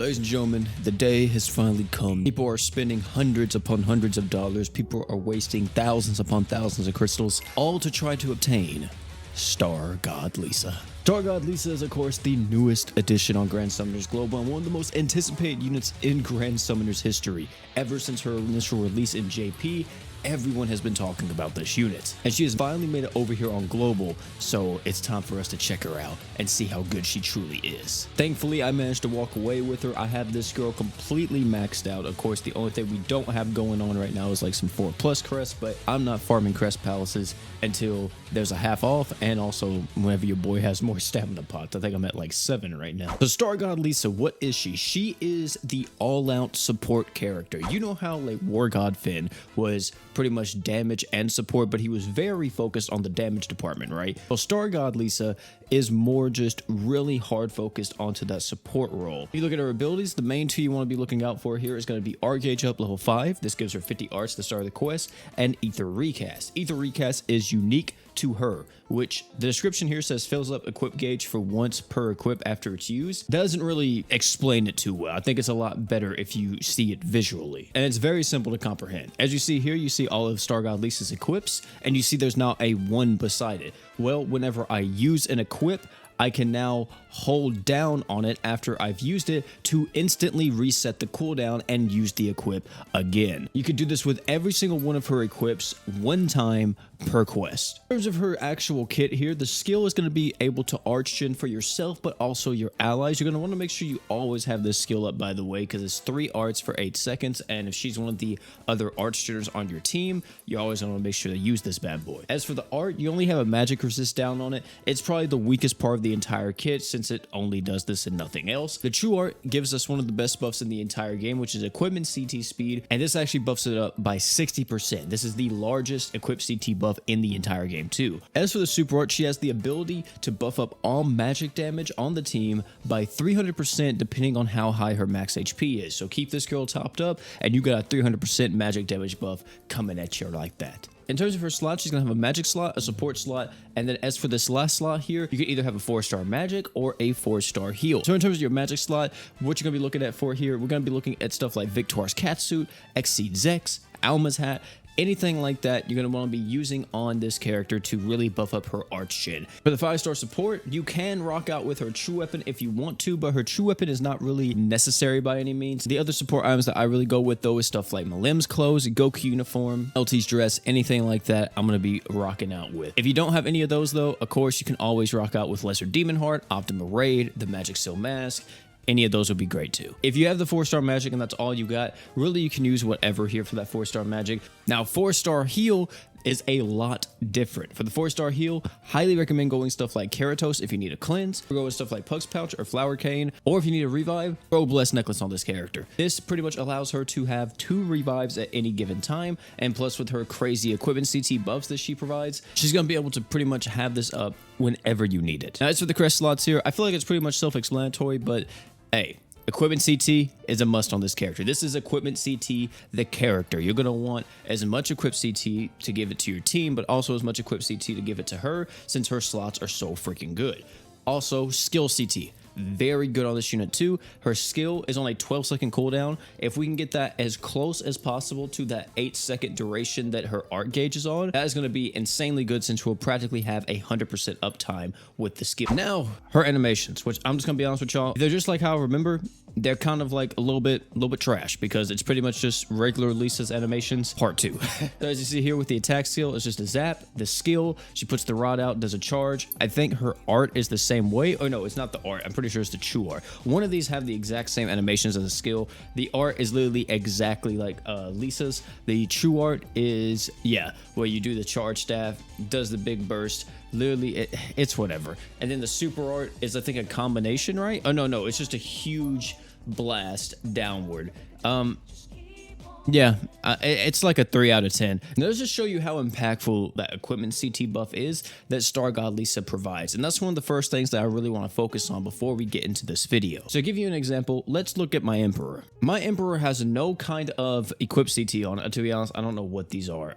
Ladies and gentlemen, the day has finally come. People are spending hundreds upon hundreds of dollars. People are wasting thousands upon thousands of crystals, all to try to obtain Star God Liza. Star God Liza is, of course, the newest addition on Grand Summoners Global and one of the most anticipated units in Grand Summoners history. Ever since her initial release in JP, everyone has been talking about this unit, and she has finally made it over here on Global, so it's time for us to check her out and see how good she truly is. Thankfully, I managed to walk away with her. I have this girl completely maxed out. Of course, the only thing we don't have going on right now is like some 4+ crests, but I'm not farming crest palaces until there's a half off, and also whenever your boy has more stamina pots. I think I'm at like 7 right now. So Star God Liza, what is she? She is the all-out support character. You know how like War God Finn was pretty much damage and support, but he was very focused on the damage department, right? Well, Star God Liza is more just really hard focused onto that support role. If you look at her abilities, the main two you want to be looking out for here is going to be Art Gauge up level 5. This gives her 50 arts at the start of the quest, and Ether Recast. Ether Recast is unique to her, which the description here says fills up equip gauge for once per equip after it's used. Doesn't really explain it too well. I think it's a lot better if you see it visually, and it's very simple to comprehend. As you see here, you see all of Star God Liza's equips, and you see there's now a 1 beside it. Well, whenever I use an equip, I can now hold down on it after I've used it to instantly reset the cooldown and use the equip again. You can do this with every single one of her equips 1 time per quest. In terms of her actual kit here, the skill is going to be able to arch gen for yourself, but also your allies. You're going to want to make sure you always have this skill up, by the way, because it's 3 arts for 8 seconds, and if she's one of the other arch geners on your team, you always want to make sure to use this bad boy. As for the art, you only have a magic resist down on it. It's probably the weakest part of the entire kit since it only does this and nothing else. The true art gives us one of the best buffs in the entire game, which is equipment CT speed, and this actually buffs it up by 60%. This is the largest equip CT buff in the entire game too. As for the super art, she has the ability to buff up all magic damage on the team by 300% depending on how high her max HP is. So keep this girl topped up and you got a 300% magic damage buff coming at you like that. In terms of her slot, she's going to have a magic slot, a support slot, and then as for this last slot here, you can either have a 4-star magic or a 4-star heal. So in terms of your magic slot, what you're going to be looking at for here, we're going to be looking at stuff like Victor's Catsuit, Exceed Zex, Alma's Hat, anything like that you're going to want to be using on this character to really buff up her arch gen. For the 5-star support, you can rock out with her true weapon if you want to, but her true weapon is not really necessary by any means. The other support items that I really go with though is stuff like Malim's clothes, Goku uniform, LT's dress, anything like that I'm going to be rocking out with. If you don't have any of those though, of course you can always rock out with Lesser Demon Heart, Optima Raid, the Magic Seal Mask. Any of those would be great too. If you have the 4-star magic and that's all you got, really you can use whatever here for that 4-star magic. Now 4-star heal is a lot different. For the 4-star heal, highly recommend going stuff like Keratos if you need a cleanse, or go with stuff like Pug's Pouch or Flower Cane, or if you need a revive, throw Blessed Necklace on this character. This pretty much allows her to have 2 revives at any given time, and plus with her crazy equipment CT buffs that she provides, she's going to be able to pretty much have this up whenever you need it. Now as for the crest slots here, I feel like it's pretty much self-explanatory, but hey, equipment CT is a must on this character. This is equipment CT, the character. You're going to want as much equip CT to give it to your team, but also as much equip CT to give it to her since her slots are so freaking good. Also, skill CT. Very good on this unit too. Her skill is on a 12-second cooldown. If we can get that as close as possible to that 8-second duration that her art gauge is on, that is going to be insanely good since we'll practically have 100% uptime with the skill. Now, her animations, which I'm just going to be honest with y'all, they're just like how I remember. They're kind of like a little bit trash because it's pretty much just regular Lisa's animations part 2. So as you see here with the attack skill, it's just a zap. The skill, she puts the rod out, does a charge. I think her art is the same way. Oh no, it's not the art. I'm pretty sure it's the true art. One of these have the exact same animations as the skill. The art is literally exactly like Lisa's. The true art is, yeah, where you do the charge staff, does the big burst. Literally, it's whatever. And then the super art is, I think, a combination, right? Oh, no, it's just a huge blast downward. Yeah, it's like a 3 out of 10. Now, let's just show you how impactful that equipment CT buff is that Star God Liza provides. And that's one of the first things that I really want to focus on before we get into this video. So to give you an example, let's look at my Emperor. My Emperor has no kind of equip CT on it. To be honest, I don't know what these are.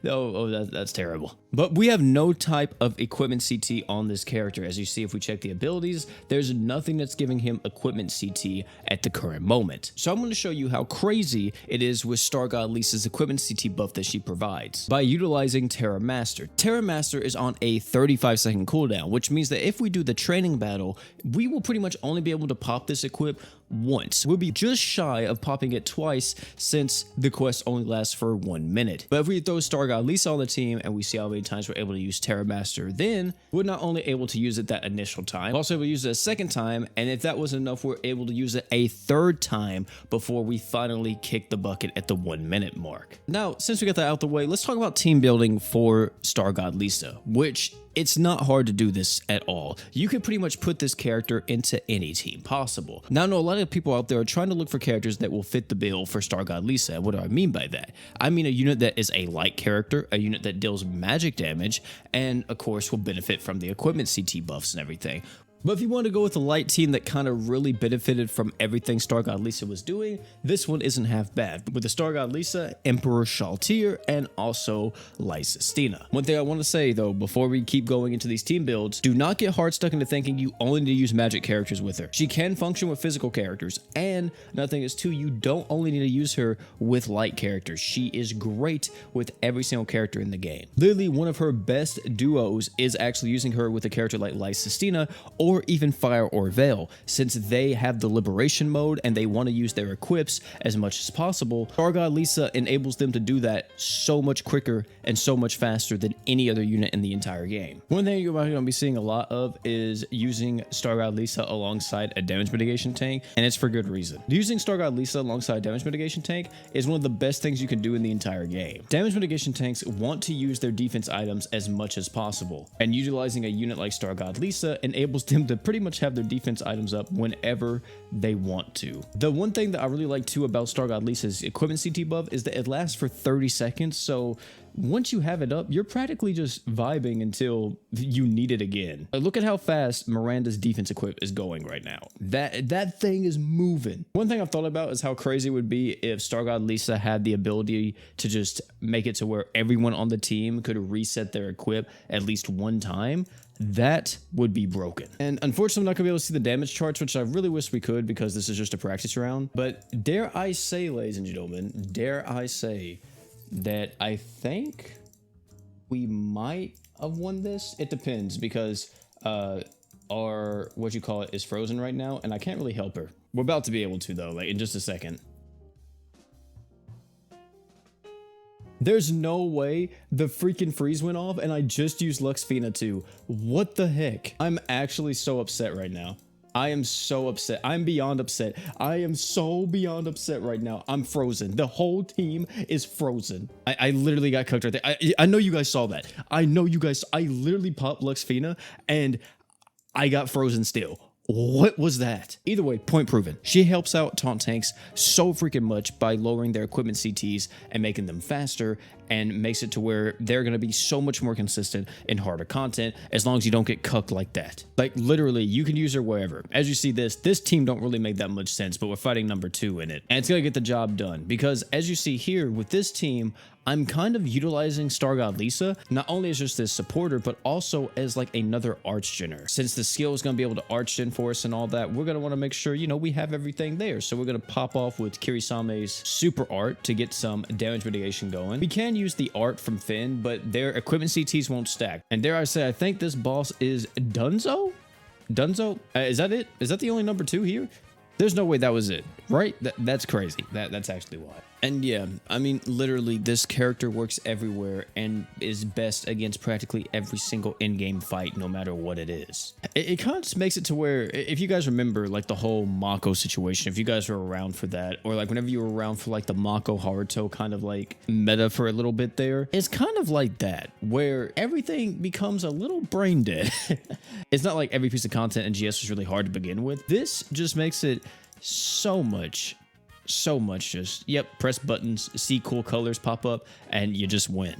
That's terrible. But we have no type of equipment CT on this character. As you see, if we check the abilities, there's nothing that's giving him equipment CT at the current moment. So I'm going to show you how crazy it is with Star God Lisa's equipment CT buff that she provides by utilizing Terra Master. Terra Master is on a 35-second cooldown, which means that if we do the training battle, we will pretty much only be able to pop this equip once. We'll be just shy of popping it twice since the quest only lasts for 1 minute. But if we throw Star God Lisa on the team and we see how many times we're able to use Terra Master, then we're not only able to use it that initial time, we're also able to use it a second time, and if that wasn't enough, we're able to use it a third time before we finally kick the bucket at the 1 minute mark. Now, since we got that out the way, let's talk about team building for Star God Lisa, which it's not hard to do this at all. You can pretty much put this character into any team possible. Now, I know a lot of people out there are trying to look for characters that will fit the bill for Star God Lisa. And what do I mean by that? I mean a unit that is a light character, a unit that deals magic damage, and of course will benefit from the equipment CT buffs and everything. But if you want to go with a light team that kind of really benefited from everything Star God Lisa was doing, this one isn't half bad. With the Star God Lisa, Emperor Shaltir, and also Lysistina. One thing I want to say though, before we keep going into these team builds, do not get hard stuck into thinking you only need to use magic characters with her. She can function with physical characters, and another thing is too, you don't only need to use her with light characters. She is great with every single character in the game. Literally, one of her best duos is actually using her with a character like Lysistina, or even Fire or Veil, since they have the liberation mode and they want to use their equips as much as possible. Star God Lisa enables them to do that so much quicker and so much faster than any other unit in the entire game. One thing you're going to be seeing a lot of is using Star God Lisa alongside a damage mitigation tank, and it's for good reason. Using Star God Lisa alongside a damage mitigation tank is one of the best things you can do in the entire game. Damage mitigation tanks want to use their defense items as much as possible, and utilizing a unit like Star God Lisa enables them to pretty much have their defense items up whenever they want to. The one thing that I really like too about Star God Lisa's equipment CT buff is that it lasts for 30 seconds, so once you have it up, you're practically just vibing until you need it again. Look at how fast Miranda's defense equip is going right now. That thing is moving. One thing I've thought about is how crazy it would be if Star God Lisa had the ability to just make it to where everyone on the team could reset their equip at least one time. That would be broken. And unfortunately, I'm not gonna be able to see the damage charts, which I really wish we could because this is just a practice round. But dare I say, ladies and gentlemen, dare I say that I think we might have won this. It depends because our what you call it is frozen right now, and I can't really help her. We're about to be able to though, like in just a second. There's no way the freaking freeze went off and I just used Lux Fina too. What the heck? I'm actually so upset right now. I am so upset. I'm beyond upset. I am so beyond upset right now. I'm frozen. The whole team is frozen. I literally got cooked right there. I know you guys saw that. I literally popped Lux Fina and I got frozen still. What was that? Either way, point proven. She helps out taunt tanks so freaking much by lowering their equipment CTs and making them faster, and makes it to where they're going to be so much more consistent in harder content as long as you don't get cucked like that. Like literally, you can use her wherever. As you see this team don't really make that much sense, but we're fighting number 2 in it. And it's going to get the job done because as you see here with this team, I'm kind of utilizing Star God Lisa, not only as just this supporter, but also as like another archgener. Since the skill is going to be able to archgen for us and all that, we're going to want to make sure, you know, we have everything there. So we're going to pop off with Kirisame's super art to get some damage mitigation going. We can use the art from Finn, but their equipment CTs won't stack. And dare I say, I think this boss is Dunzo? Dunzo? Is that it? Is that the only number 2 here? There's no way that was it, right? That's crazy. That's actually why. And yeah, I mean, literally, this character works everywhere and is best against practically every single in-game fight, no matter what it is. It kind of just makes it to where, if you guys remember, like, the whole Mako situation, if you guys were around for that, or, like, whenever you were around for, like, the Mako Haruto kind of, like, meta for a little bit there, it's kind of like that, where everything becomes a little brain dead. It's not like every piece of content in GS was really hard to begin with. This just makes it so much just, yep, press buttons, see cool colors pop up, and you just win.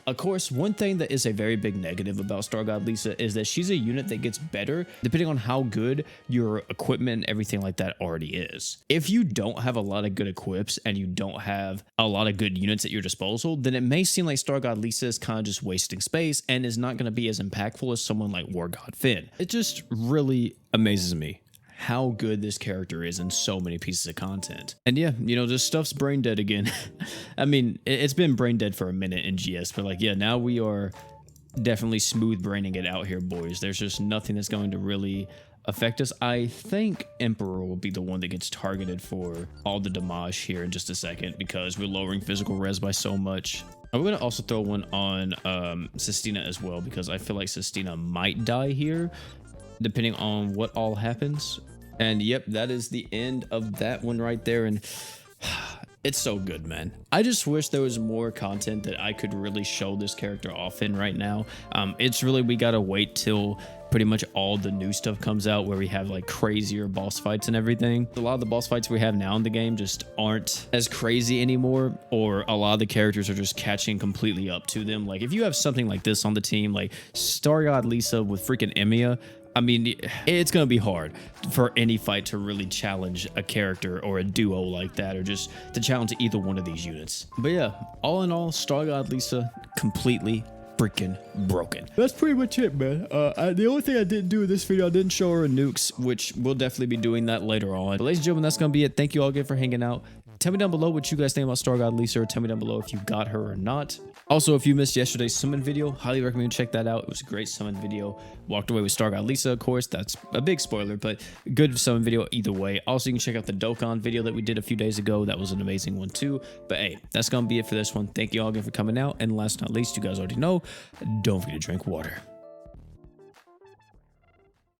Of course, one thing that is a very big negative about Star God Liza is that she's a unit that gets better depending on how good your equipment and everything like that already is. If you don't have a lot of good equips and you don't have a lot of good units at your disposal, then it may seem like Star God Liza is kind of just wasting space and is not going to be as impactful as someone like War God Finn. It just really amazes me how good this character is in so many pieces of content. And yeah, you know, this stuff's brain dead again. I mean, it's been brain dead for a minute in GS, but like, yeah, now we are definitely smooth braining it out here, boys. There's just nothing that's going to really affect us. I think Emperor will be the one that gets targeted for all the damage here in just a second because we're lowering physical res by so much. I'm going to also throw one on Sistina as well because I feel like Sistina might die here depending on what all happens. And yep, that is the end of that one right there. And it's so good, man. I just wish there was more content that I could really show this character off in right now. It's really, we gotta wait till pretty much all the new stuff comes out where we have like crazier boss fights and everything. A lot of the boss fights we have now in the game just aren't as crazy anymore, or a lot of the characters are just catching completely up to them. Like if you have something like this on the team, like Star God Liza with freaking Emiya, I mean, it's going to be hard for any fight to really challenge a character or a duo like that, or just to challenge either one of these units. But yeah, all in all, Star God Liza completely freaking broken. That's pretty much it, man. The only thing I didn't do in this video, I didn't show her nukes, which we'll definitely be doing that later on. But ladies and gentlemen, that's going to be it. Thank you all again for hanging out. Tell me down below what you guys think about Star God Liza, or tell me down below if you got her or not. Also, if you missed yesterday's summon video, highly recommend you check that out. It was a great summon video. Walked away with Star God Liza, of course. That's a big spoiler, but good summon video either way. Also, you can check out the Dokkan video that we did a few days ago. That was an amazing one too. But hey, that's going to be it for this one. Thank you all again for coming out. And last but not least, you guys already know, don't forget to drink water.